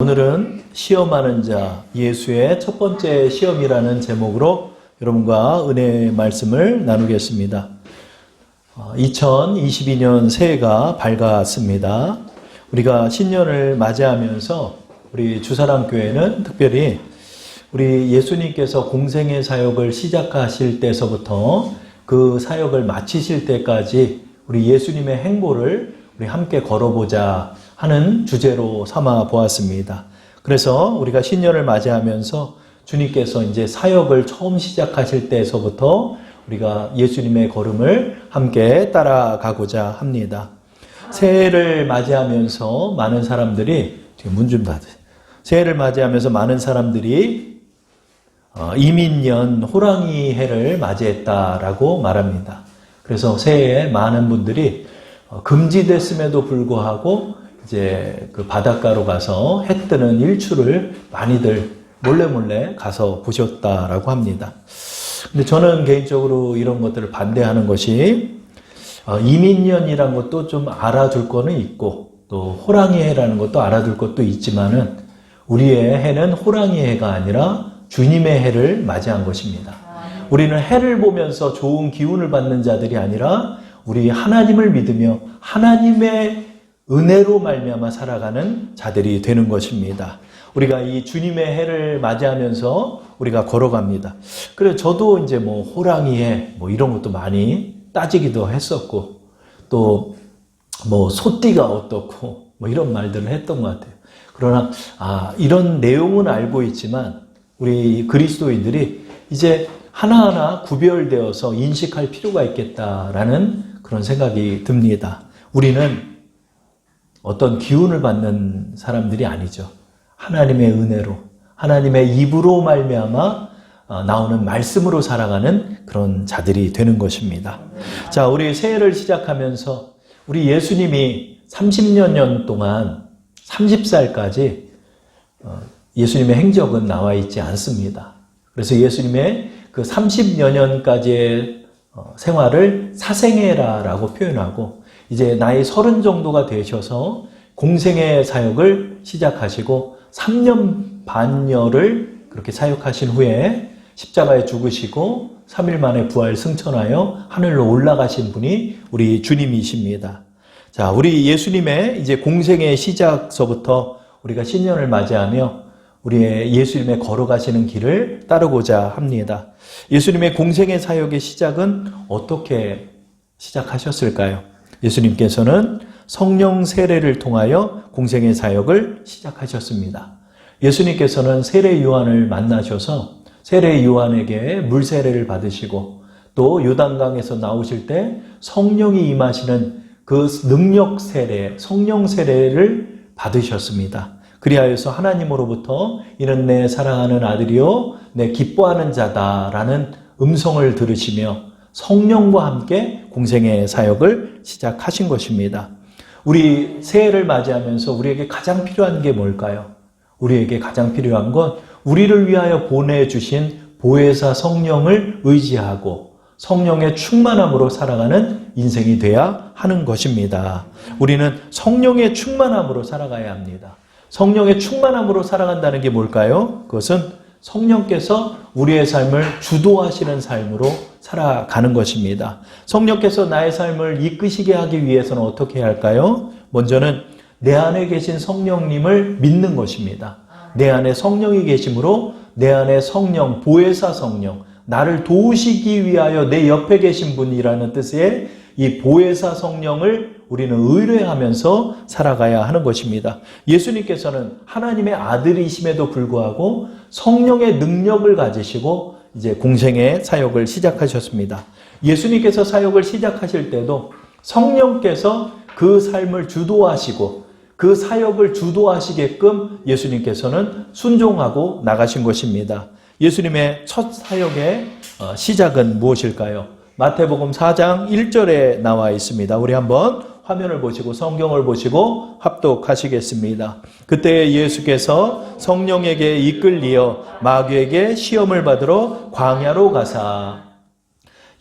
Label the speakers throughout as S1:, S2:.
S1: 오늘은 시험하는 자, 예수의 첫 번째 시험이라는 제목으로 여러분과 은혜의 말씀을 나누겠습니다. 2022년 새해가 밝았습니다. 우리가 신년을 맞이하면서 우리 주사랑교회는 특별히 우리 예수님께서 공생의 사역을 시작하실 때서부터 그 사역을 마치실 때까지 우리 예수님의 행보를 우리 함께 걸어보자 하는 주제로 삼아 보았습니다. 그래서 우리가 신년을 맞이하면서 주님께서 이제 사역을 처음 시작하실 때서부터 우리가 예수님의 걸음을 함께 따라가고자 합니다. 새해를 맞이하면서 많은 사람들이, 문 좀 닫으세요. 새해를 맞이하면서 많은 사람들이 이민년 호랑이 해를 맞이했다라고 말합니다. 그래서 새해에 많은 분들이 금지됐음에도 불구하고 이제 그 바닷가로 가서 해 뜨는 일출을 많이들 몰래 가서 보셨다라고 합니다. 근데 저는 개인적으로 이런 것들을 반대하는 것이 이민년이라는 것도 좀 알아둘 거는 있고 또 호랑이 해라는 것도 알아둘 것도 있지만은 우리의 해는 호랑이 해가 아니라 주님의 해를 맞이한 것입니다. 우리는 해를 보면서 좋은 기운을 받는 자들이 아니라 우리 하나님을 믿으며 하나님의 은혜로 말미암아 살아가는 자들이 되는 것입니다. 우리가 이 주님의 해를 맞이하면서 우리가 걸어갑니다. 그래서 저도 이제 호랑이 해 이런 것도 많이 따지기도 했었고 또 소띠가 어떻고 이런 말들을 했던 것 같아요. 그러나 이런 내용은 알고 있지만 우리 그리스도인들이 이제 하나하나 구별되어서 인식할 필요가 있겠다라는 그런 생각이 듭니다. 우리는 어떤 기운을 받는 사람들이 아니죠. 하나님의 은혜로, 하나님의 입으로 말미암아 나오는 말씀으로 살아가는 그런 자들이 되는 것입니다. 자, 우리 새해를 시작하면서 우리 예수님이 30여 년 동안 30살까지 예수님의 행적은 나와 있지 않습니다. 그래서 예수님의 그 30여 년까지의 생활을 사생애라고 표현하고 이제 나이 30 정도가 되셔서 공생의 사역을 시작하시고 3년 반여를 그렇게 사역하신 후에 십자가에 죽으시고 3일 만에 부활 승천하여 하늘로 올라가신 분이 우리 주님이십니다. 자, 우리 예수님의 이제 공생의 시작서부터 우리가 신년을 맞이하며 우리의 예수님의 걸어가시는 길을 따르고자 합니다. 예수님의 공생의 사역의 시작은 어떻게 시작하셨을까요? 예수님께서는 성령 세례를 통하여 공생의 사역을 시작하셨습니다. 예수님께서는 세례 요한을 만나셔서 세례 요한에게 물 세례를 받으시고 또 요단강에서 나오실 때 성령이 임하시는 그 능력 세례, 성령 세례를 받으셨습니다. 그리하여서 하나님으로부터 이는 내 사랑하는 아들이요 내 기뻐하는 자다라는 음성을 들으시며 성령과 함께 공생의 사역을 시작하신 것입니다. 우리 새해를 맞이하면서 우리에게 가장 필요한 게 뭘까요? 우리에게 가장 필요한 건 우리를 위하여 보내주신 보혜사 성령을 의지하고 성령의 충만함으로 살아가는 인생이 돼야 하는 것입니다. 우리는 성령의 충만함으로 살아가야 합니다. 성령의 충만함으로 살아간다는 게 뭘까요? 그것은 성령께서 우리의 삶을 주도하시는 삶으로 살아가는 것입니다. 성령께서 나의 삶을 이끄시게 하기 위해서는 어떻게 해야 할까요? 먼저는 내 안에 계신 성령님을 믿는 것입니다. 내 안에 성령이 계심으로 내 안에 성령, 보혜사 성령, 나를 도우시기 위하여 내 옆에 계신 분이라는 뜻의 이 보혜사 성령을 우리는 의뢰하면서 살아가야 하는 것입니다. 예수님께서는 하나님의 아들이심에도 불구하고 성령의 능력을 가지시고 이제 공생의 사역을 시작하셨습니다. 예수님께서 사역을 시작하실 때도 성령께서 그 삶을 주도하시고 그 사역을 주도하시게끔 예수님께서는 순종하고 나가신 것입니다. 예수님의 첫 사역의 시작은 무엇일까요? 마태복음 4장 1절에 나와 있습니다. 우리 한번 화면을 보시고 성경을 보시고 합독하시겠습니다. 그때 예수께서 성령에게 이끌리어 마귀에게 시험을 받으러 광야로 가사.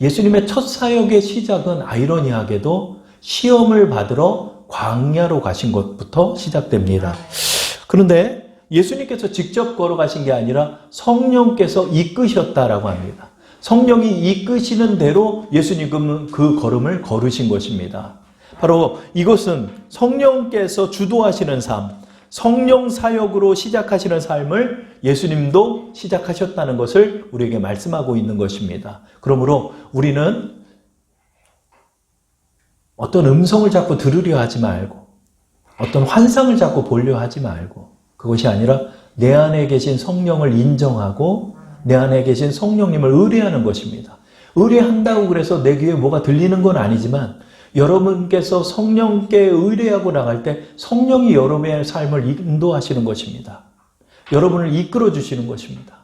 S1: 예수님의 첫 사역의 시작은 아이러니하게도 시험을 받으러 광야로 가신 것부터 시작됩니다. 그런데 예수님께서 직접 걸어가신 게 아니라 성령께서 이끄셨다라고 합니다. 성령이 이끄시는 대로 예수님은 그 걸음을 걸으신 것입니다. 바로 이것은 성령께서 주도하시는 삶, 성령 사역으로 시작하시는 삶을 예수님도 시작하셨다는 것을 우리에게 말씀하고 있는 것입니다. 그러므로 우리는 어떤 음성을 자꾸 들으려 하지 말고 어떤 환상을 자꾸 보려 하지 말고 그것이 아니라 내 안에 계신 성령을 인정하고 내 안에 계신 성령님을 의뢰하는 것입니다. 의뢰한다고 그래서 내 귀에 뭐가 들리는 건 아니지만 여러분께서 성령께 의뢰하고 나갈 때 성령이 여러분의 삶을 인도하시는 것입니다. 여러분을 이끌어 주시는 것입니다.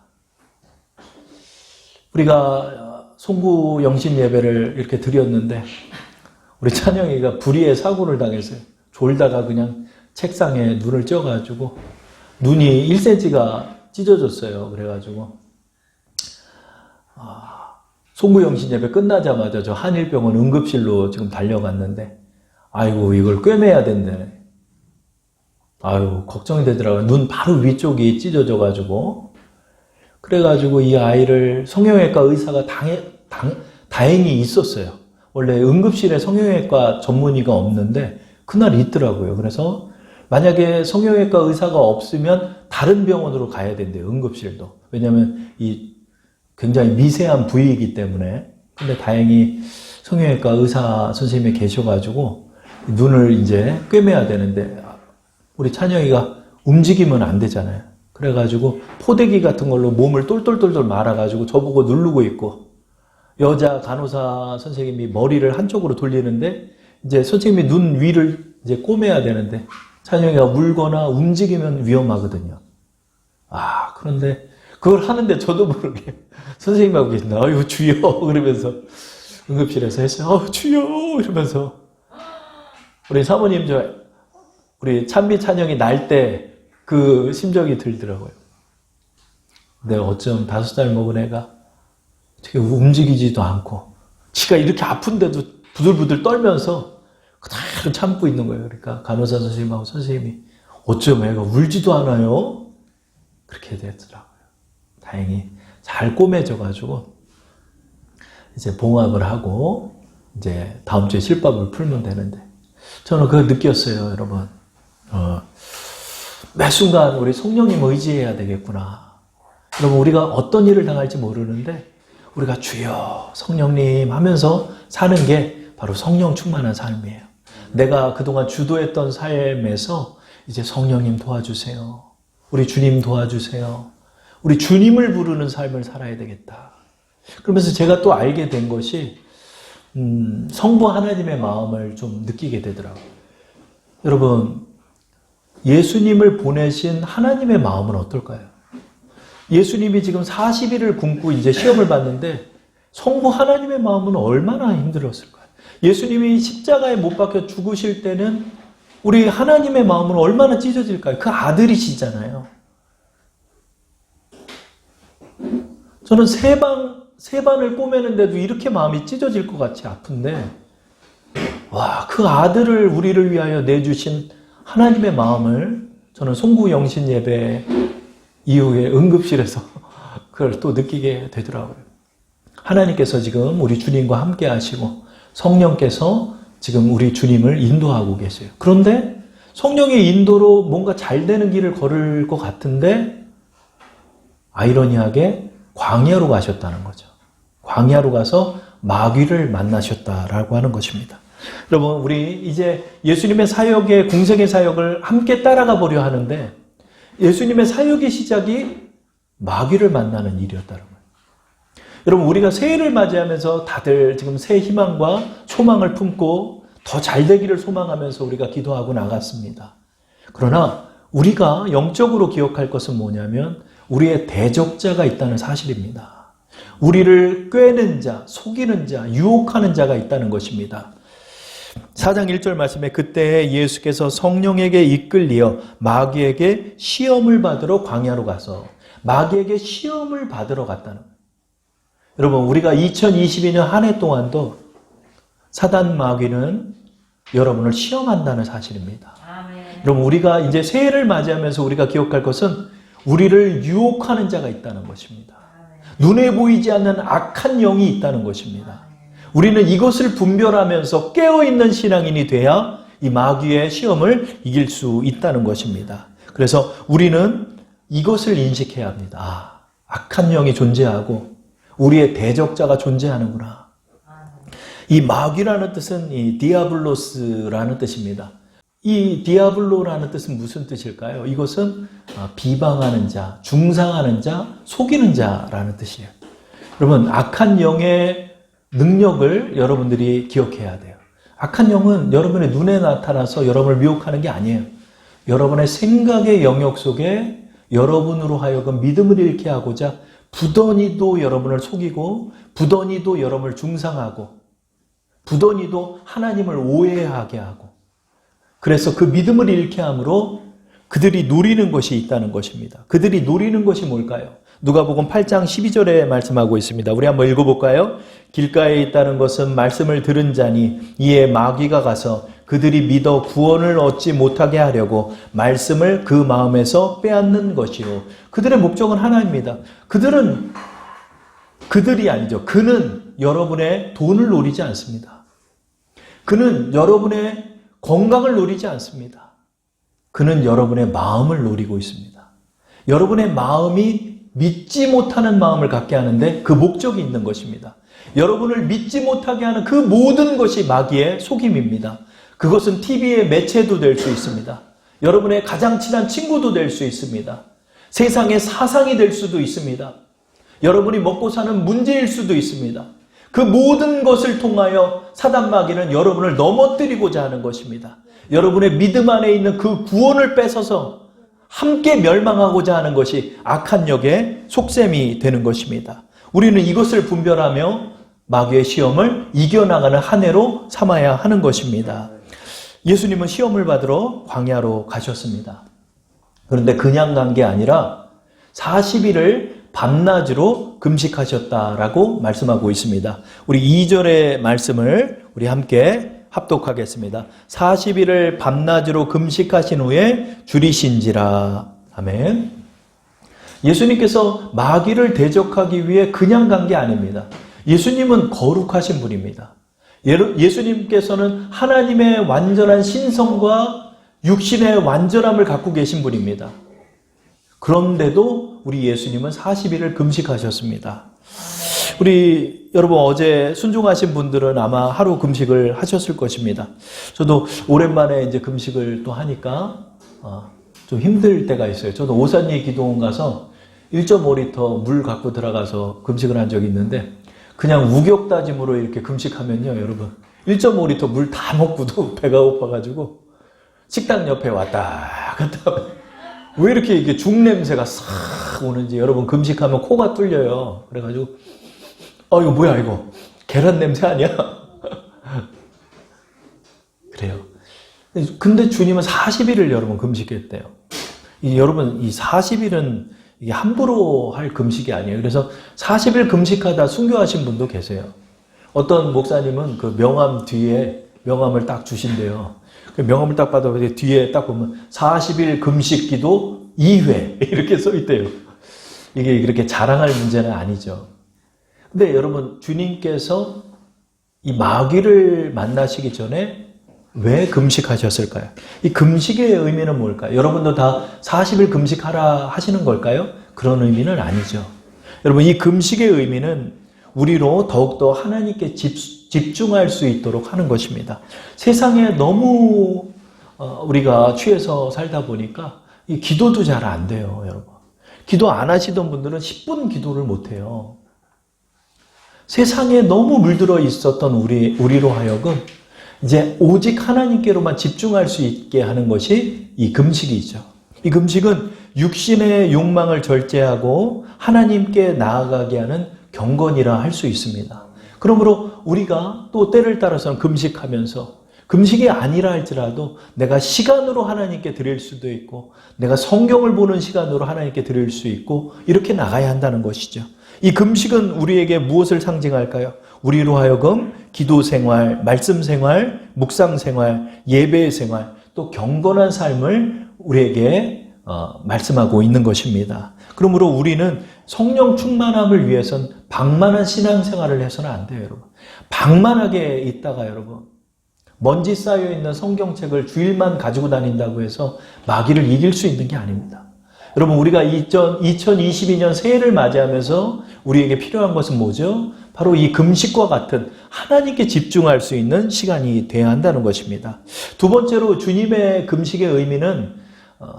S1: 우리가 송구 영신 예배를 이렇게 드렸는데 우리 찬영이가 불의의 사고를 당했어요. 졸다가 그냥 책상에 눈을 쪄가지고 눈이 1cm가 찢어졌어요. 그래가지고 송구 영신 예배 끝나자마자 저 한일병원 응급실로 지금 달려갔는데 아이고 이걸 꿰매야 된다네. 아유 걱정이 되더라고요. 눈 바로 위쪽이 찢어져가지고 그래가지고 이 아이를 성형외과 의사가 다행히 있었어요. 원래 응급실에 성형외과 전문의가 없는데 그날 있더라고요. 그래서 만약에 성형외과 의사가 없으면 다른 병원으로 가야 된대요. 응급실도. 왜냐하면 이 굉장히 미세한 부위이기 때문에. 근데 다행히 성형외과 의사 선생님이 계셔가지고 눈을 이제 꿰매야 되는데 우리 찬영이가 움직이면 안 되잖아요. 그래가지고 포대기 같은 걸로 몸을 똘똘똘똘 말아가지고 저보고 누르고 있고 여자 간호사 선생님이 머리를 한쪽으로 돌리는데 이제 선생님이 눈 위를 이제 꼬매야 되는데 찬영이가 물거나 움직이면 위험하거든요. 그런데 그걸 하는데 저도 모르게 선생님하고 계신다. 아유 주여 그러면서 응급실에서 했어요. 주여 이러면서 우리 사모님 우리 찬미 찬영이 날 때 그 심정이 들더라고요. 근데 어쩜 5살 먹은 애가 어떻게 움직이지도 않고 지가 이렇게 아픈데도 부들부들 떨면서 그대로 참고 있는 거예요. 그러니까 간호사 선생님하고 선생님이 어쩜 애가 울지도 않아요? 그렇게 됐더라고요. 다행히 잘 꼬매져가지고 이제 봉합을 하고 이제 다음 주에 실밥을 풀면 되는데 저는 그거 느꼈어요, 여러분. 매 순간 우리 성령님 의지해야 되겠구나. 여러분 우리가 어떤 일을 당할지 모르는데 우리가 주여 성령님 하면서 사는 게 바로 성령 충만한 삶이에요. 내가 그동안 주도했던 삶에서 이제 성령님 도와주세요. 우리 주님 도와주세요. 우리 주님을 부르는 삶을 살아야 되겠다. 그러면서 제가 또 알게 된 것이 성부 하나님의 마음을 좀 느끼게 되더라고요. 여러분 예수님을 보내신 하나님의 마음은 어떨까요? 예수님이 지금 40일을 굶고 이제 시험을 봤는데 성부 하나님의 마음은 얼마나 힘들었을까요? 예수님이 십자가에 못 박혀 죽으실 때는 우리 하나님의 마음은 얼마나 찢어질까요? 그 아들이시잖아요. 저는 세 반을 꼬매는데도 이렇게 마음이 찢어질 것 같이 아픈데 그 아들을 우리를 위하여 내주신 하나님의 마음을 저는 송구 영신 예배 이후에 응급실에서 그걸 또 느끼게 되더라고요. 하나님께서 지금 우리 주님과 함께 하시고 성령께서 지금 우리 주님을 인도하고 계세요. 그런데 성령의 인도로 뭔가 잘 되는 길을 걸을 것 같은데 아이러니하게 광야로 가셨다는 거죠. 광야로 가서 마귀를 만나셨다라고 하는 것입니다. 여러분 우리 이제 예수님의 사역의 공생의 사역을 함께 따라가 보려 하는데 예수님의 사역의 시작이 마귀를 만나는 일이었다는 거예요. 여러분 우리가 새해를 맞이하면서 다들 지금 새 희망과 소망을 품고 더 잘 되기를 소망하면서 우리가 기도하고 나갔습니다. 그러나 우리가 영적으로 기억할 것은 뭐냐면 우리의 대적자가 있다는 사실입니다. 우리를 꿰는 자, 속이는 자, 유혹하는 자가 있다는 것입니다. 4장 1절 말씀에 그때 예수께서 성령에게 이끌리어 마귀에게 시험을 받으러 광야로 가서 마귀에게 시험을 받으러 갔다는 거예요. 여러분 우리가 2022년 한 해 동안도 사단 마귀는 여러분을 시험한다는 사실입니다. 여러분, 우리가 이제 새해를 맞이하면서 우리가 기억할 것은 우리를 유혹하는 자가 있다는 것입니다. 눈에 보이지 않는 악한 영이 있다는 것입니다. 우리는 이것을 분별하면서 깨어있는 신앙인이 돼야 이 마귀의 시험을 이길 수 있다는 것입니다. 그래서 우리는 이것을 인식해야 합니다. 아, 악한 영이 존재하고 우리의 대적자가 존재하는구나. 이 마귀라는 뜻은 이 디아블로스라는 뜻입니다. 이 디아블로라는 뜻은 무슨 뜻일까요? 이것은 비방하는 자, 중상하는 자, 속이는 자라는 뜻이에요. 여러분, 악한 영의 능력을 여러분들이 기억해야 돼요. 악한 영은 여러분의 눈에 나타나서 여러분을 미혹하는 게 아니에요. 여러분의 생각의 영역 속에 여러분으로 하여금 믿음을 잃게 하고자 부더니도 여러분을 속이고 부더니도 여러분을 중상하고 부더니도 하나님을 오해하게 하고 그래서 그 믿음을 잃게 함으로 그들이 노리는 것이 있다는 것입니다. 그들이 노리는 것이 뭘까요? 누가복음 8장 12절에 말씀하고 있습니다. 우리 한번 읽어볼까요? 길가에 있다는 것은 말씀을 들은 자니 이에 마귀가 가서 그들이 믿어 구원을 얻지 못하게 하려고 말씀을 그 마음에서 빼앗는 것이요. 그들의 목적은 하나입니다. 그들이 아니죠. 그는 여러분의 돈을 노리지 않습니다. 그는 여러분의 건강을 노리지 않습니다. 그는 여러분의 마음을 노리고 있습니다. 여러분의 마음이 믿지 못하는 마음을 갖게 하는데 그 목적이 있는 것입니다. 여러분을 믿지 못하게 하는 그 모든 것이 마귀의 속임입니다. 그것은 TV의 매체도 될 수 있습니다. 여러분의 가장 친한 친구도 될 수 있습니다. 세상의 사상이 될 수도 있습니다. 여러분이 먹고 사는 문제일 수도 있습니다. 그 모든 것을 통하여 사단 마귀는 여러분을 넘어뜨리고자 하는 것입니다. 여러분의 믿음 안에 있는 그 구원을 뺏어서 함께 멸망하고자 하는 것이 악한 영의 속셈이 되는 것입니다. 우리는 이것을 분별하며 마귀의 시험을 이겨나가는 한 해로 삼아야 하는 것입니다. 예수님은 시험을 받으러 광야로 가셨습니다. 그런데 그냥 간 게 아니라 40일을 밤낮으로 금식하셨다라고 말씀하고 있습니다. 우리 2절의 말씀을 우리 함께 합독하겠습니다. 40일을 밤낮으로 금식하신 후에 줄이신지라. 아멘. 예수님께서 마귀를 대적하기 위해 그냥 간 게 아닙니다. 예수님은 거룩하신 분입니다. 예수님께서는 하나님의 완전한 신성과 육신의 완전함을 갖고 계신 분입니다. 그런데도 우리 예수님은 40일을 금식하셨습니다. 우리 여러분 어제 순종하신 분들은 아마 하루 금식을 하셨을 것입니다. 저도 오랜만에 이제 금식을 또 하니까 좀 힘들 때가 있어요. 저도 오산리 기도원 가서 1.5리터 물 갖고 들어가서 금식을 한 적이 있는데 그냥 우격다짐으로 이렇게 금식하면요, 여러분 1.5리터 물 다 먹고도 배가 고파가지고 식당 옆에 왔다 갔다 왜 이렇게 이게 죽 냄새가 싹 오는지 여러분 금식하면 코가 뚫려요. 그래가지고 이거 뭐야 이거 계란 냄새 아니야? 그래요. 근데 주님은 40일을 여러분 금식했대요. 여러분 이 40일은 이게 함부로 할 금식이 아니에요. 그래서 40일 금식하다 순교하신 분도 계세요. 어떤 목사님은 그 명함 뒤에 명함을 딱 주신대요. 그 명함을 딱 받아 뒤에 딱 보면 40일 금식 기도 2회 이렇게 써 있대요. 이게 그렇게 자랑할 문제는 아니죠. 근데 여러분 주님께서 이 마귀를 만나시기 전에 왜 금식하셨을까요? 이 금식의 의미는 뭘까요? 여러분도 다 40일 금식하라 하시는 걸까요? 그런 의미는 아니죠. 여러분 이 금식의 의미는 우리로 더욱더 하나님께 집중할 수 있도록 하는 것입니다. 세상에 너무 우리가 취해서 살다 보니까 이 기도도 잘 안 돼요, 여러분. 기도 안 하시던 분들은 10분 기도를 못 해요. 세상에 너무 물들어 있었던 우리로 하여금 이제 오직 하나님께로만 집중할 수 있게 하는 것이 이 금식이죠. 이 금식은 육신의 욕망을 절제하고 하나님께 나아가게 하는 경건이라 할 수 있습니다. 그러므로 우리가 또 때를 따라서는 금식하면서 금식이 아니라 할지라도 내가 시간으로 하나님께 드릴 수도 있고 내가 성경을 보는 시간으로 하나님께 드릴 수 있고 이렇게 나가야 한다는 것이죠. 이 금식은 우리에게 무엇을 상징할까요? 우리로 하여금 기도 생활, 말씀 생활, 묵상 생활, 예배 생활, 또 경건한 삶을 우리에게 말씀하고 있는 것입니다. 그러므로 우리는 성령 충만함을 위해선 방만한 신앙생활을 해서는 안 돼요, 여러분. 방만하게 있다가 여러분 먼지 쌓여있는 성경책을 주일만 가지고 다닌다고 해서 마귀를 이길 수 있는 게 아닙니다. 여러분, 우리가 2022년 새해를 맞이하면서 우리에게 필요한 것은 뭐죠? 바로 이 금식과 같은 하나님께 집중할 수 있는 시간이 돼야 한다는 것입니다. 두 번째로 주님의 금식의 의미는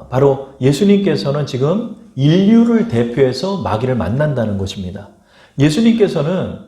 S1: 바로 예수님께서는 지금 인류를 대표해서 마귀를 만난다는 것입니다. 예수님께서는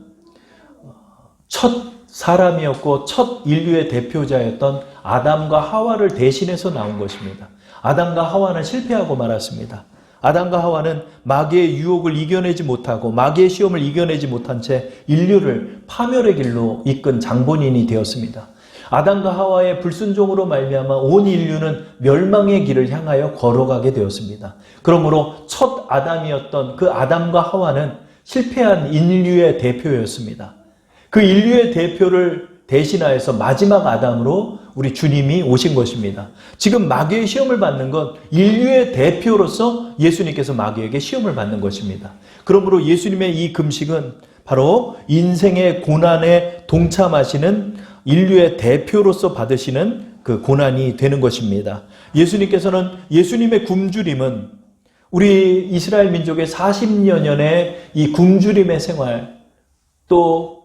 S1: 첫 사람이었고 첫 인류의 대표자였던 아담과 하와를 대신해서 나온 것입니다. 아담과 하와는 실패하고 말았습니다. 아담과 하와는 마귀의 유혹을 이겨내지 못하고 마귀의 시험을 이겨내지 못한 채 인류를 파멸의 길로 이끈 장본인이 되었습니다. 아담과 하와의 불순종으로 말미암아 온 인류는 멸망의 길을 향하여 걸어가게 되었습니다. 그러므로 첫 아담이었던 그 아담과 하와는 실패한 인류의 대표였습니다. 그 인류의 대표를 대신하여서 마지막 아담으로 우리 주님이 오신 것입니다. 지금 마귀의 시험을 받는 건 인류의 대표로서 예수님께서 마귀에게 시험을 받는 것입니다. 그러므로 예수님의 이 금식은 바로 인생의 고난에 동참하시는 인류의 대표로서 받으시는 그 고난이 되는 것입니다. 예수님께서는 예수님의 굶주림은 우리 이스라엘 민족의 40여년의 이 굶주림의 생활 또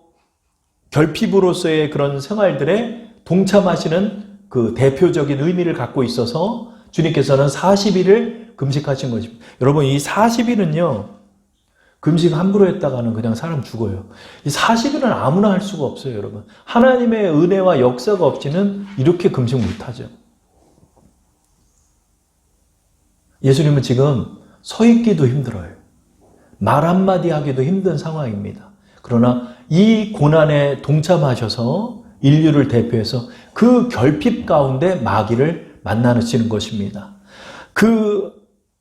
S1: 결핍으로서의 그런 생활들에 동참하시는 그 대표적인 의미를 갖고 있어서 주님께서는 40일을 금식하신 것입니다. 여러분, 이 40일은요, 금식 함부로 했다가는 그냥 사람 죽어요. 이 40일은 아무나 할 수가 없어요, 여러분. 하나님의 은혜와 역사가 없이는 이렇게 금식 못하죠. 예수님은 지금 서 있기도 힘들어요. 말 한마디 하기도 힘든 상황입니다. 그러나 이 고난에 동참하셔서 인류를 대표해서 그 결핍 가운데 마귀를 만나시는 것입니다. 그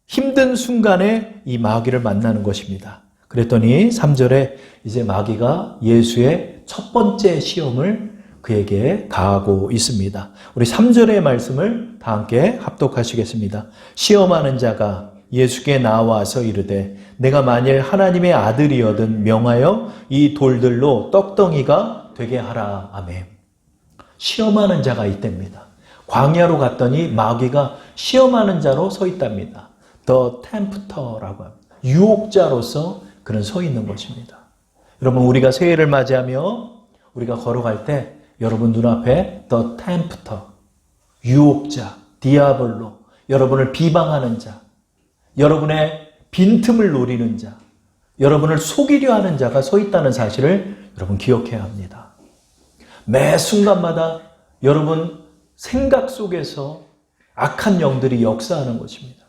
S1: 힘든 순간에 이 마귀를 만나는 것입니다. 그랬더니 3절에 이제 마귀가 예수의 첫 번째 시험을 그에게 가하고 있습니다. 우리 3절의 말씀을 다 함께 합독하시겠습니다. 시험하는 자가 예수께 나와서 이르되 내가 만일 하나님의 아들이거든 명하여 이 돌들로 떡덩이가 되게 하라. 아멘. 시험하는 자가 있답니다. 광야로 갔더니 마귀가 시험하는 자로 서 있답니다. The tempter라고 합니다. 유혹자로서 그는 서 있는 것입니다. 여러분, 우리가 새해를 맞이하며 우리가 걸어갈 때 여러분 눈앞에 The tempter, 유혹자, 디아블로, 여러분을 비방하는 자, 여러분의 빈틈을 노리는 자, 여러분을 속이려 하는 자가 서 있다는 사실을 여러분 기억해야 합니다. 매 순간마다 여러분 생각 속에서 악한 영들이 역사하는 것입니다.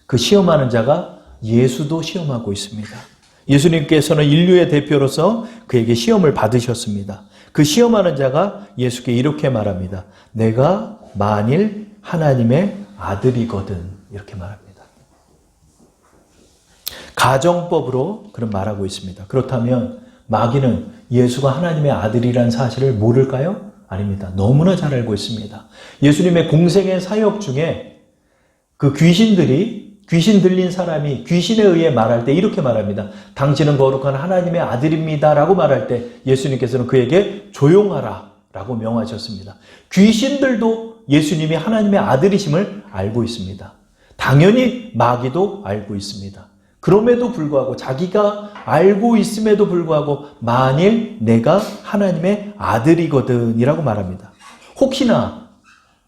S1: 그 시험하는 자가 예수도 시험하고 있습니다. 예수님께서는 인류의 대표로서 그에게 시험을 받으셨습니다. 그 시험하는 자가 예수께 이렇게 말합니다. 내가 만일 하나님의 아들이거든, 이렇게 말합니다. 가정법으로 그런 말하고 있습니다. 그렇다면 마귀는 예수가 하나님의 아들이라는 사실을 모를까요? 아닙니다. 너무나 잘 알고 있습니다. 예수님의 공생의 사역 중에 그 귀신 들린 사람이 귀신에 의해 말할 때 이렇게 말합니다. 당신은 거룩한 하나님의 아들입니다 라고 말할 때 예수님께서는 그에게 조용하라 라고 명하셨습니다. 귀신들도 예수님이 하나님의 아들이심을 알고 있습니다. 당연히 마귀도 알고 있습니다. 그럼에도 불구하고 자기가 알고 있음에도 불구하고 만일 내가 하나님의 아들이거든 이라고 말합니다. 혹시나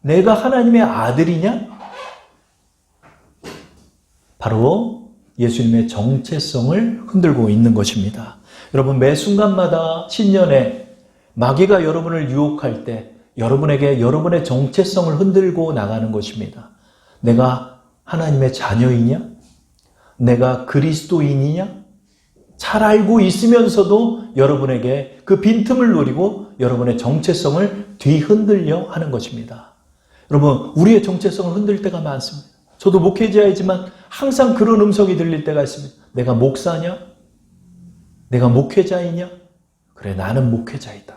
S1: 내가 하나님의 아들이냐? 바로 예수님의 정체성을 흔들고 있는 것입니다. 여러분, 매 순간마다 신년에 마귀가 여러분을 유혹할 때 여러분에게 여러분의 정체성을 흔들고 나가는 것입니다. 내가 하나님의 자녀이냐? 내가 그리스도인이냐? 잘 알고 있으면서도 여러분에게 그 빈틈을 노리고 여러분의 정체성을 뒤흔들려 하는 것입니다. 여러분, 우리의 정체성을 흔들 때가 많습니다. 저도 목회자이지만 항상 그런 음성이 들릴 때가 있습니다. 내가 목사냐? 내가 목회자이냐? 그래, 나는 목회자이다.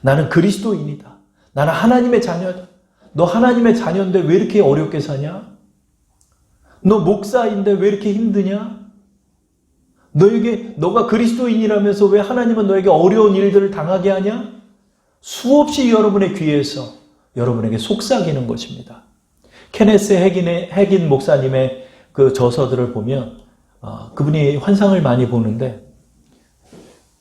S1: 나는 그리스도인이다. 나는 하나님의 자녀다. 너 하나님의 자녀인데 왜 이렇게 어렵게 사냐? 너 목사인데 왜 이렇게 힘드냐? 너가 그리스도인이라면서 왜 하나님은 너에게 어려운 일들을 당하게 하냐? 수없이 여러분의 귀에서 여러분에게 속삭이는 것입니다. 케네스 해긴 목사님의 그 저서들을 보면 그분이 환상을 많이 보는데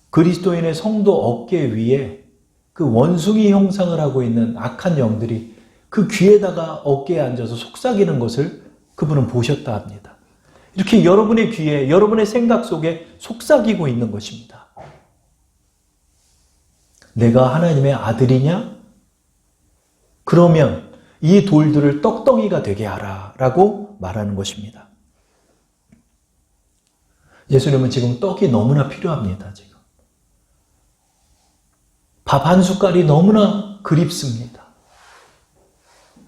S1: 그리스도인의 성도 어깨 위에 그 원숭이 형상을 하고 있는 악한 영들이 그 귀에다가 어깨에 앉아서 속삭이는 것을 그분은 보셨다 합니다. 이렇게 여러분의 귀에 여러분의 생각 속에 속삭이고 있는 것입니다. 내가 하나님의 아들이냐? 그러면 이 돌들을 떡덩이가 되게 하라 라고 말하는 것입니다. 예수님은 지금 떡이 너무나 필요합니다. 지금 밥 한 숟갈이 너무나 그립습니다.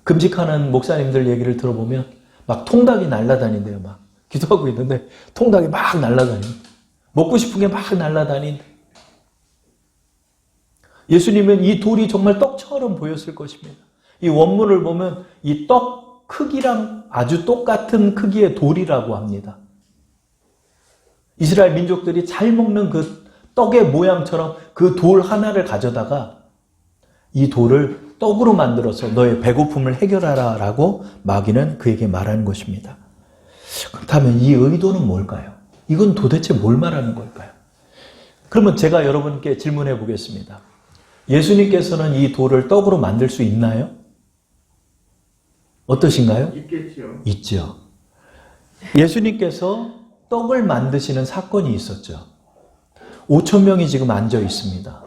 S1: 금식하는 목사님들 얘기를 들어보면 막 통닭이 날아다닌대요. 막 기도하고 있는데 통닭이 막 날아다닌대. 먹고 싶은 게 막 날아다닌대. 예수님은 이 돌이 정말 떡처럼 보였을 것입니다. 이 원문을 보면 이 떡 크기랑 아주 똑같은 크기의 돌이라고 합니다. 이스라엘 민족들이 잘 먹는 그 떡의 모양처럼 그 돌 하나를 가져다가 이 돌을 떡으로 만들어서 너의 배고픔을 해결하라 라고 마귀는 그에게 말하는 것입니다. 그렇다면 이 의도는 뭘까요? 이건 도대체 뭘 말하는 걸까요? 그러면 제가 여러분께 질문해 보겠습니다. 예수님께서는 이 돌을 떡으로 만들 수 있나요? 어떠신가요?
S2: 있겠죠.
S1: 있죠. 예수님께서 떡을 만드시는 사건이 있었죠. 5천 명이 지금 앉아 있습니다.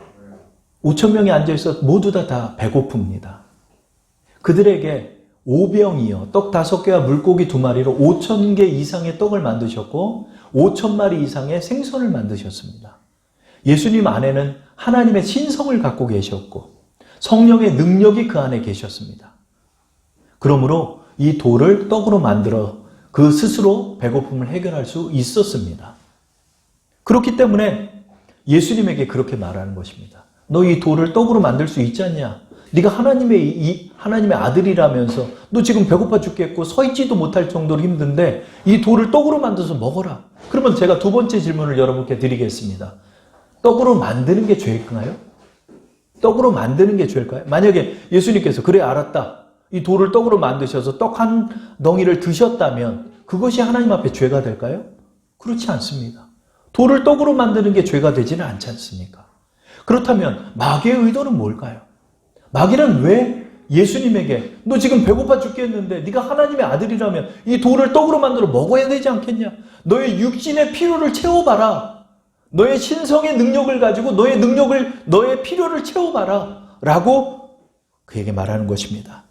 S1: 5천 명이 앉아 있어 모두 다 배고픕니다. 그들에게 오병이요, 떡 5개와 물고기 2마리로 5천 개 이상의 떡을 만드셨고 5천 마리 이상의 생선을 만드셨습니다. 예수님 안에는 하나님의 신성을 갖고 계셨고 성령의 능력이 그 안에 계셨습니다. 그러므로 이 돌을 떡으로 만들어 그 스스로 배고픔을 해결할 수 있었습니다. 그렇기 때문에 예수님에게 그렇게 말하는 것입니다. 너 이 돌을 떡으로 만들 수 있지 않냐? 네가 하나님의 아들이라면서 너 지금 배고파 죽겠고 서 있지도 못할 정도로 힘든데 이 돌을 떡으로 만들어서 먹어라. 그러면 제가 두 번째 질문을 여러분께 드리겠습니다. 떡으로 만드는 게 죄일까요? 떡으로 만드는 게 죄일까요? 만약에 예수님께서 그래 알았다. 이 돌을 떡으로 만드셔서 떡 한 덩이를 드셨다면 그것이 하나님 앞에 죄가 될까요? 그렇지 않습니다. 돌을 떡으로 만드는 게 죄가 되지는 않지 않습니까? 그렇다면 마귀의 의도는 뭘까요? 마귀는 왜 예수님에게 너 지금 배고파 죽겠는데 네가 하나님의 아들이라면 이 돌을 떡으로 만들어 먹어야 되지 않겠냐? 너의 육신의 필요를 채워봐라. 너의 신성의 능력을 가지고 너의 필요를 채워봐라. 라고 그에게 말하는 것입니다.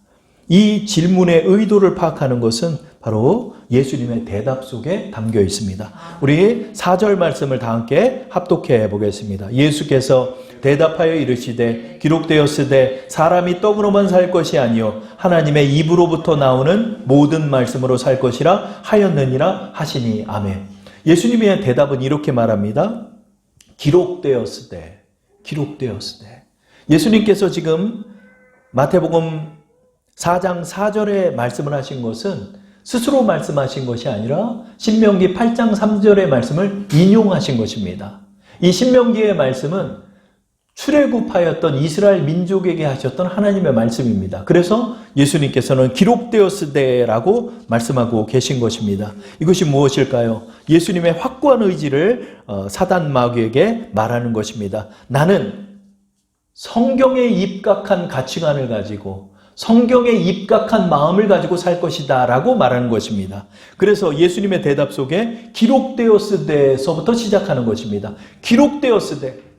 S1: 이 질문의 의도를 파악하는 것은 바로 예수님의 대답 속에 담겨 있습니다. 우리 4절 말씀을 다 함께 합독해 보겠습니다. 예수께서 대답하여 이르시되 기록되었으되 사람이 떡으로만 살 것이 아니요 하나님의 입으로부터 나오는 모든 말씀으로 살 것이라 하였느니라 하시니 아멘. 예수님의 대답은 이렇게 말합니다. 기록되었으되 예수님께서 지금 마태복음 4장 4절에 말씀을 하신 것은 스스로 말씀하신 것이 아니라 신명기 8장 3절의 말씀을 인용하신 것입니다. 이 신명기의 말씀은 출애굽하였던 이스라엘 민족에게 하셨던 하나님의 말씀입니다. 그래서 예수님께서는 기록되었으되라고 말씀하고 계신 것입니다. 이것이 무엇일까요? 예수님의 확고한 의지를 사단 마귀에게 말하는 것입니다. 나는 성경에 입각한 가치관을 가지고 성경에 입각한 마음을 가지고 살 것이다 라고 말하는 것입니다. 그래서 예수님의 대답 속에 기록되었으되서부터 시작하는 것입니다. 기록되었으되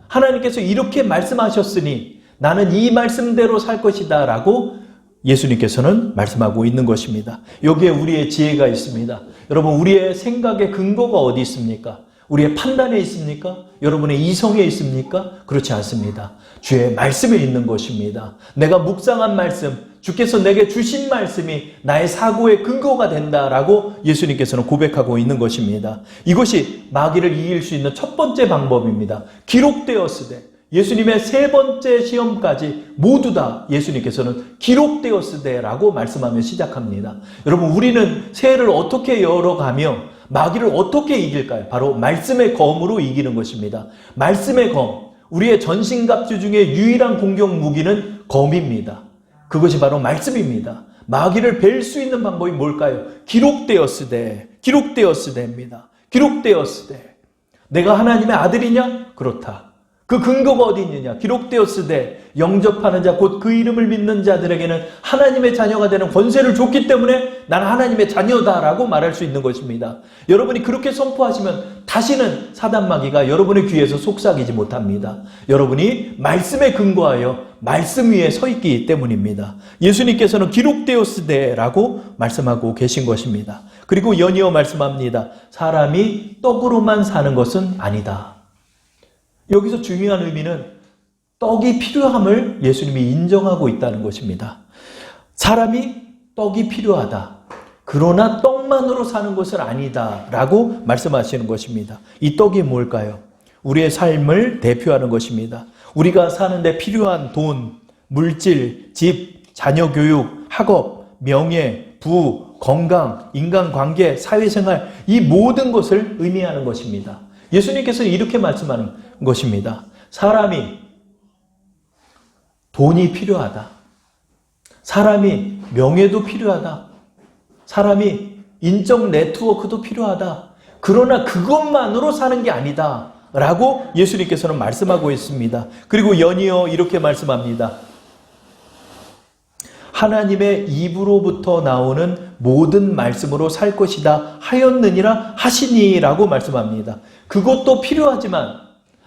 S1: 하나님께서 이렇게 말씀하셨으니 나는 이 말씀대로 살 것이다 라고 예수님께서는 말씀하고 있는 것입니다. 여기에 우리의 지혜가 있습니다. 여러분 우리의 생각의 근거가 어디 있습니까? 우리의 판단에 있습니까? 여러분의 이성에 있습니까? 그렇지 않습니다. 주의 말씀에 있는 것입니다. 내가 묵상한 말씀, 주께서 내게 주신 말씀이 나의 사고의 근거가 된다라고 예수님께서는 고백하고 있는 것입니다. 이것이 마귀를 이길 수 있는 첫 번째 방법입니다. 기록되었으되 예수님의 세 번째 시험까지 모두 다 예수님께서는 기록되었으되라고 말씀하며 시작합니다. 여러분, 우리는 새해를 어떻게 열어가며 마귀를 어떻게 이길까요? 바로 말씀의 검으로 이기는 것입니다. 말씀의 검, 우리의 전신갑주 중에 유일한 공격 무기는 검입니다. 그것이 바로 말씀입니다. 마귀를 뵐 수 있는 방법이 뭘까요? 기록되었으되입니다. 기록되었으되. 내가 하나님의 아들이냐? 그렇다. 그 근거가 어디 있느냐? 기록되었으되 영접하는 자 곧 그 이름을 믿는 자들에게는 하나님의 자녀가 되는 권세를 줬기 때문에 나는 하나님의 자녀다라고 말할 수 있는 것입니다. 여러분이 그렇게 선포하시면 다시는 사단 마귀가 여러분의 귀에서 속삭이지 못합니다. 여러분이 말씀에 근거하여 말씀 위에 서 있기 때문입니다. 예수님께서는 기록되었으되라고 말씀하고 계신 것입니다. 그리고 연이어 말씀합니다. 사람이 떡으로만 사는 것은 아니다. 여기서 중요한 의미는 떡이 필요함을 예수님이 인정하고 있다는 것입니다. 사람이 떡이 필요하다. 그러나 떡만으로 사는 것은 아니다 라고 말씀하시는 것입니다. 이 떡이 뭘까요? 우리의 삶을 대표하는 것입니다. 우리가 사는데 필요한 돈, 물질, 집, 자녀 교육, 학업, 명예, 부, 건강, 인간관계, 사회생활, 이 모든 것을 의미하는 것입니다. 예수님께서는 이렇게 말씀하는 것입니다. 사람이 돈이 필요하다. 사람이 명예도 필요하다. 사람이 인적 네트워크도 필요하다. 그러나 그것만으로 사는 게 아니다 라고 예수님께서는 말씀하고 있습니다. 그리고 연이어 이렇게 말씀합니다. 하나님의 입으로부터 나오는 모든 말씀으로 살 것이다 하였느니라 하시니라고 말씀합니다. 그것도 필요하지만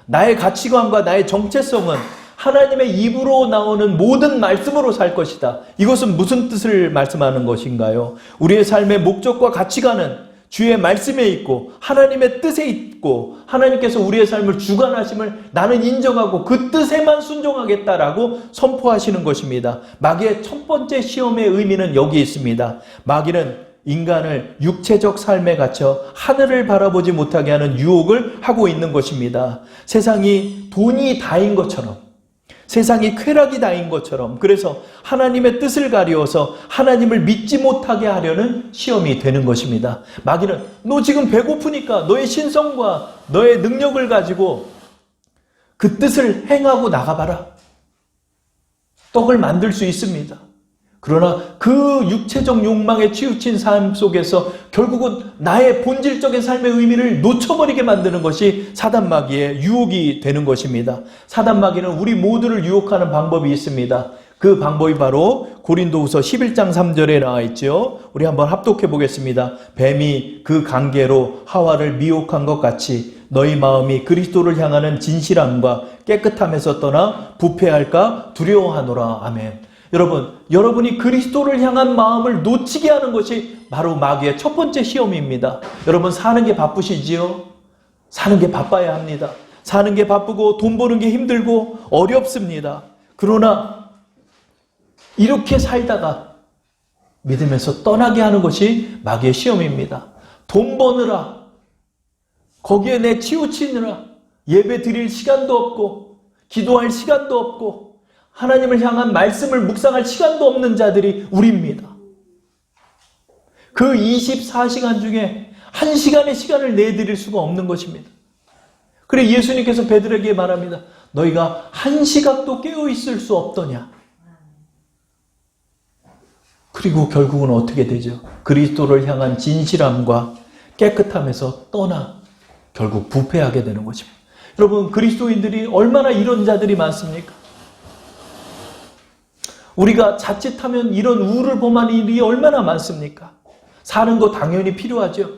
S1: 나의 가치관과 나의 정체성은 하나님의 입으로 나오는 모든 말씀으로 살 것이다. 이것은 무슨 뜻을 말씀하는 것인가요? 우리의 삶의 목적과 가치관은 주의 말씀에 있고 하나님의 뜻에 있고 하나님께서 우리의 삶을 주관하심을 나는 인정하고 그 뜻에만 순종하겠다라고 선포하시는 것입니다. 마귀의 첫 번째 시험의 의미는 여기 있습니다. 마귀는 인간을 육체적 삶에 갇혀 하늘을 바라보지 못하게 하는 유혹을 하고 있는 것입니다. 세상이 돈이 다인 것처럼, 세상이 쾌락이 다인 것처럼, 그래서 하나님의 뜻을 가리워서 하나님을 믿지 못하게 하려는 시험이 되는 것입니다. 마귀는 너 지금 배고프니까 너의 신성과 너의 능력을 가지고 그 뜻을 행하고 나가봐라. 떡을 만들 수 있습니다. 그러나 그 육체적 욕망에 치우친 삶 속에서 결국은 나의 본질적인 삶의 의미를 놓쳐버리게 만드는 것이 사단 마귀의 유혹이 되는 것입니다. 사단 마귀는 우리 모두를 유혹하는 방법이 있습니다. 그 방법이 바로 고린도후서 11장 3절에 나와 있죠. 우리 한번 합독해 보겠습니다. 뱀이 그 관계로 하와를 미혹한 것 같이 너희 마음이 그리스도를 향하는 진실함과 깨끗함에서 떠나 부패할까 두려워하노라. 아멘. 여러분이 그리스도를 향한 마음을 놓치게 하는 것이 바로 마귀의 첫 번째 시험입니다. 여러분, 사는 게 바쁘시지요? 사는 게 바빠야 합니다. 사는 게 바쁘고 돈 버는 게 힘들고 어렵습니다. 그러나 이렇게 살다가 믿음에서 떠나게 하는 것이 마귀의 시험입니다. 돈 버느라, 거기에 내 치우치느라 예배 드릴 시간도 없고 기도할 시간도 없고 하나님을 향한 말씀을 묵상할 시간도 없는 자들이 우리입니다. 그 24시간 중에 1시간의 시간을 내드릴 수가 없는 것입니다. 그래 예수님께서 베드로에게 말합니다. 너희가 1시각도 깨어있을 수 없더냐. 그리고 결국은 어떻게 되죠? 그리스도를 향한 진실함과 깨끗함에서 떠나 결국 부패하게 되는 것입니다. 여러분, 그리스도인들이 얼마나 이런 자들이 많습니까? 우리가 자칫하면 이런 우를 범한 일이 얼마나 많습니까? 사는 거 당연히 필요하죠.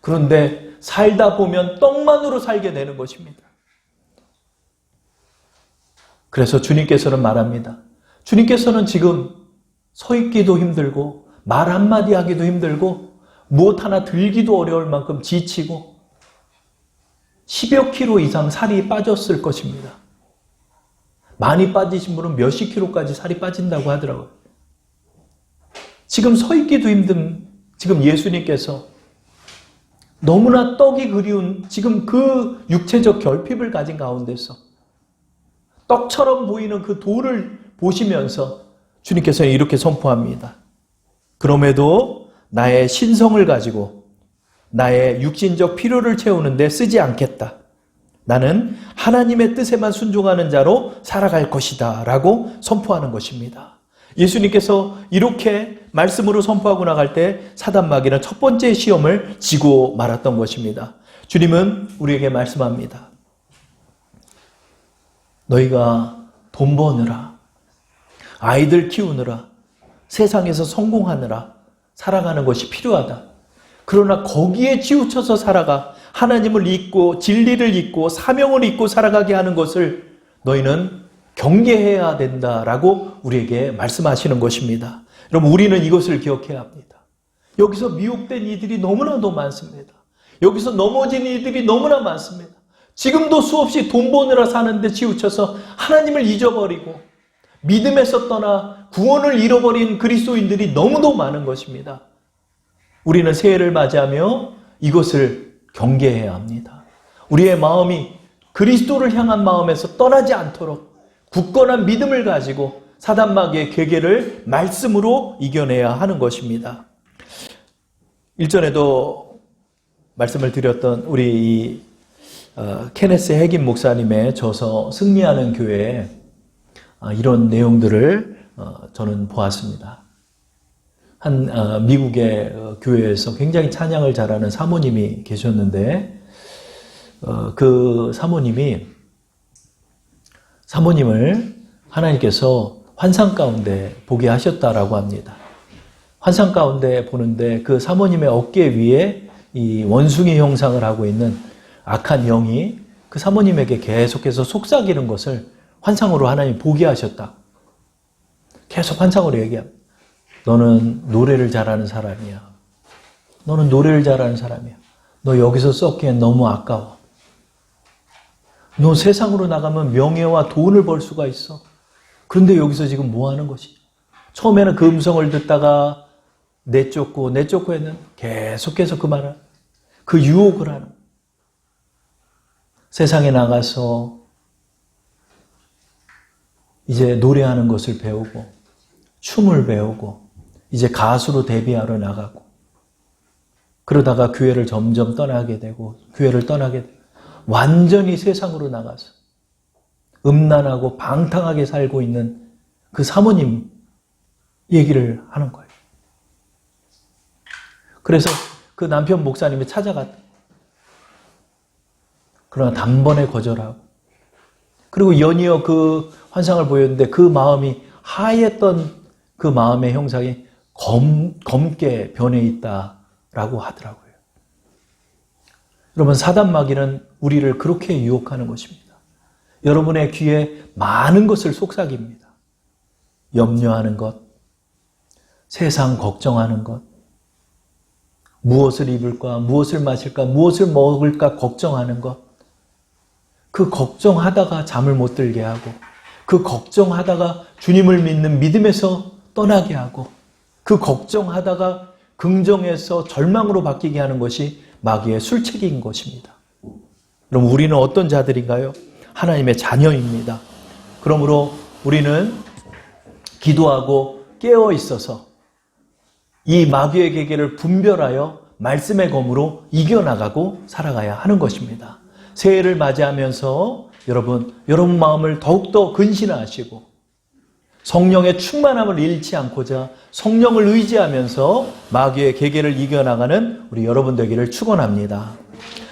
S1: 그런데 살다 보면 떡만으로 살게 되는 것입니다. 그래서 주님께서는 말합니다. 주님께서는 지금 서 있기도 힘들고 말 한마디 하기도 힘들고 무엇 하나 들기도 어려울 만큼 지치고 10여 킬로 이상 살이 빠졌을 것입니다. 많이 빠지신 분은 몇십 킬로까지 살이 빠진다고 하더라고요. 지금 서 있기도 힘든 지금 예수님께서 너무나 떡이 그리운 지금 그 육체적 결핍을 가진 가운데서 떡처럼 보이는 그 돌을 보시면서 주님께서는 이렇게 선포합니다. 그럼에도 나의 신성을 가지고 나의 육신적 필요를 채우는데 쓰지 않겠다. 나는 하나님의 뜻에만 순종하는 자로 살아갈 것이다 라고 선포하는 것입니다. 예수님께서 이렇게 말씀으로 선포하고 나갈 때 사단 마귀는 첫 번째 시험을 지고 말았던 것입니다. 주님은 우리에게 말씀합니다. 너희가 돈 버느라, 아이들 키우느라, 세상에서 성공하느라 살아가는 것이 필요하다. 그러나 거기에 치우쳐서 살아가 하나님을 잊고 진리를 잊고 사명을 잊고 살아가게 하는 것을 너희는 경계해야 된다라고 우리에게 말씀하시는 것입니다. 여러분, 우리는 이것을 기억해야 합니다. 여기서 미혹된 이들이 너무나도 많습니다. 여기서 넘어진 이들이 너무나 많습니다. 지금도 수없이 돈 버느라 사는데 치우쳐서 하나님을 잊어버리고 믿음에서 떠나 구원을 잃어버린 그리스도인들이 너무도 많은 것입니다. 우리는 새해를 맞이하며 이것을 경계해야 합니다. 우리의 마음이 그리스도를 향한 마음에서 떠나지 않도록 굳건한 믿음을 가지고 사단 마귀의 괴계를 말씀으로 이겨내야 하는 것입니다. 일전에도 말씀을 드렸던 우리 케네스 해김 목사님의 저서 승리하는 교회에 이런 내용들을 저는 보았습니다. 한 미국의 교회에서 굉장히 찬양을 잘하는 사모님이 계셨는데 그 사모님을 하나님께서 환상 가운데 보게 하셨다라고 합니다. 환상 가운데 보는데 그 사모님의 어깨 위에 이 원숭이 형상을 하고 있는 악한 영이 그 사모님에게 계속해서 속삭이는 것을 환상으로 하나님 보게 하셨다. 계속 환상으로 얘기합니다. 너는 노래를 잘하는 사람이야. 너는 노래를 잘하는 사람이야. 너 여기서 썩기엔 너무 아까워. 너 세상으로 나가면 명예와 돈을 벌 수가 있어. 그런데 여기서 지금 뭐 하는 것이냐. 처음에는 그 음성을 듣다가 내쫓고 했는 계속해서 그 말을, 그 유혹을 하는. 세상에 나가서 이제 노래하는 것을 배우고 춤을 배우고 이제 가수로 데뷔하러 나가고 그러다가 교회를 점점 떠나게 되고 완전히 세상으로 나가서 음란하고 방탕하게 살고 있는 그 사모님 얘기를 하는 거예요. 그래서 그 남편 목사님이 찾아갔다. 그러나 단번에 거절하고 그리고 연이어 그 환상을 보였는데 그 마음이 하였던 그 마음의 형상이 검게 변해 있다라고 하더라고요. 여러분, 사단 마귀는 우리를 그렇게 유혹하는 것입니다. 여러분의 귀에 많은 것을 속삭입니다. 염려하는 것, 세상 걱정하는 것, 무엇을 입을까, 무엇을 마실까, 무엇을 먹을까 걱정하는 것, 그 걱정하다가 잠을 못 들게 하고 그 걱정하다가 주님을 믿는 믿음에서 떠나게 하고 그 걱정하다가 긍정에서 절망으로 바뀌게 하는 것이 마귀의 술책인 것입니다. 그럼 우리는 어떤 자들인가요? 하나님의 자녀입니다. 그러므로 우리는 기도하고 깨어 있어서 이 마귀의 계계를 분별하여 말씀의 검으로 이겨나가고 살아가야 하는 것입니다. 새해를 맞이하면서 여러분 마음을 더욱더 근신하시고 성령의 충만함을 잃지 않고자 성령을 의지하면서 마귀의 계계를 이겨나가는 우리 여러분 되기를 축원합니다.